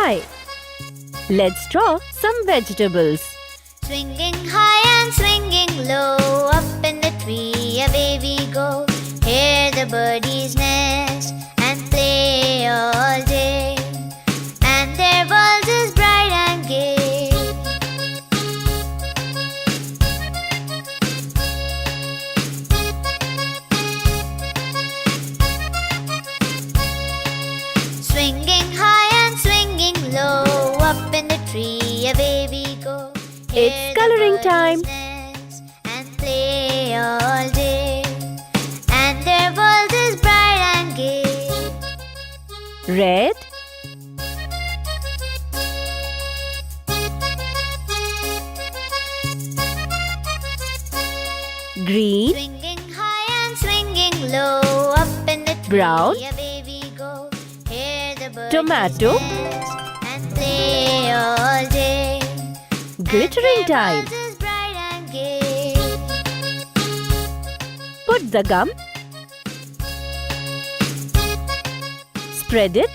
sky. Let's draw some vegetables. Swinging high and swinging low, up in the tree away we go. Hear the birdies nest and play all day, and their world is bright and gay. Swinging high and swinging low, up in the tree away we go. It's coloring time. And play all day, and their world is bright and gay. Red, green, Swinging high and swinging low, up in the tree brown, away we go. Hear the birds tomato, nest and play all day. glittering time. World is bright and gay. Put the gum. Spread it.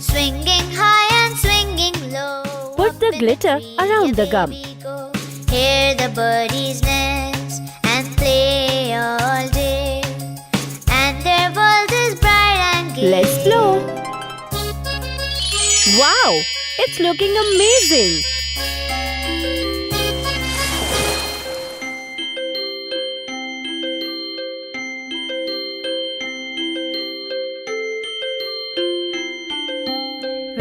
Swinging high and swinging low. Put the up in glitter tree around the away gum. we go. Hear the birdies nest and play all day, and their world is bright and gay. Let's blow. Wow! It's looking amazing!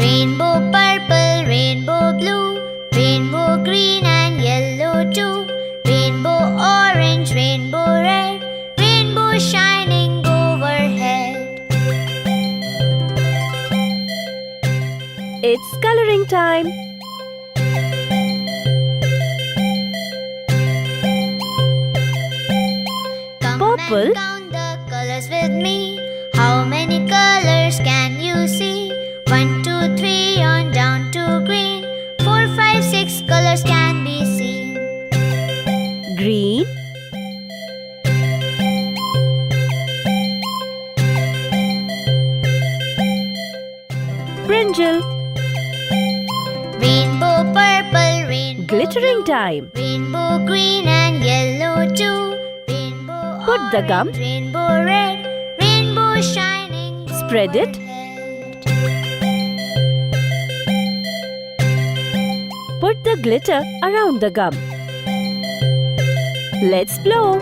Rainbow purple, rainbow blue, rainbow green and yellow too. Rainbow orange, rainbow red, rainbow shining overhead. It's coloring time. Come Purple. and count the colors with me. How many colors can you see? 1, 2, 3 on down to green. 4, 5, 6 colors can be seen. Green, brinjal, Rainbow purple, rainbow glittering blue, time. rainbow green and yellow too. Rainbow Put the gum. orange, rainbow red, rainbow shining. Spread it. overhead. Put the glitter around the gum. Let's blow.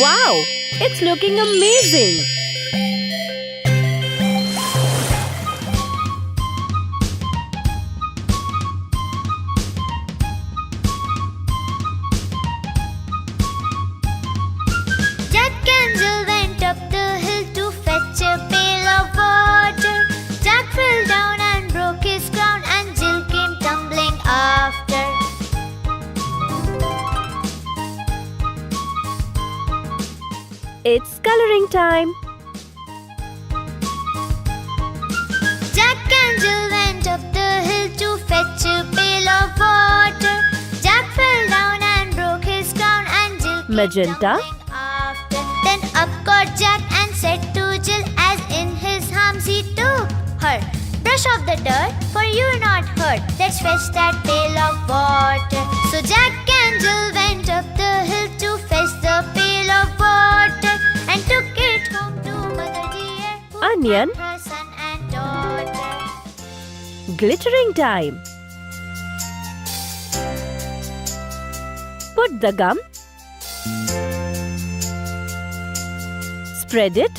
Wow! It's looking amazing! Jack and Jill went up the hill to fetch a pail of water. Jack fell down and broke his crown, and Jill came tumbling after. It's coloring time. Jack and Jill went up the hill to fetch a pail of water. Jack fell down and broke his crown, and Jill came Magenta. tumbling after. Then up got Jack and said to Jill, as in his arms he took her, brush off the dirt, for you're not hurt. Let's fetch that pail of water. So Jack and Jill went up the hill to fetch the pail of water, and took it home to Mother Dear, who Onion. and her son and daughter. Glittering time. Put the gum. Spread it.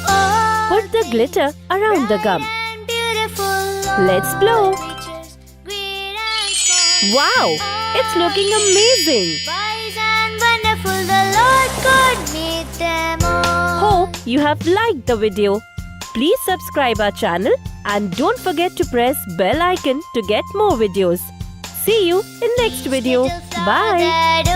Oh, Put the glitter around the gum. bright and beautiful, Let's all blow. creatures, great and small. Wow! It's looking amazing! Wise and wonderful, the Lord God made them all. Hope you have liked the video. Please subscribe our channel and don't forget to press bell icon to get more videos. See you in next video. Little flower Bye! that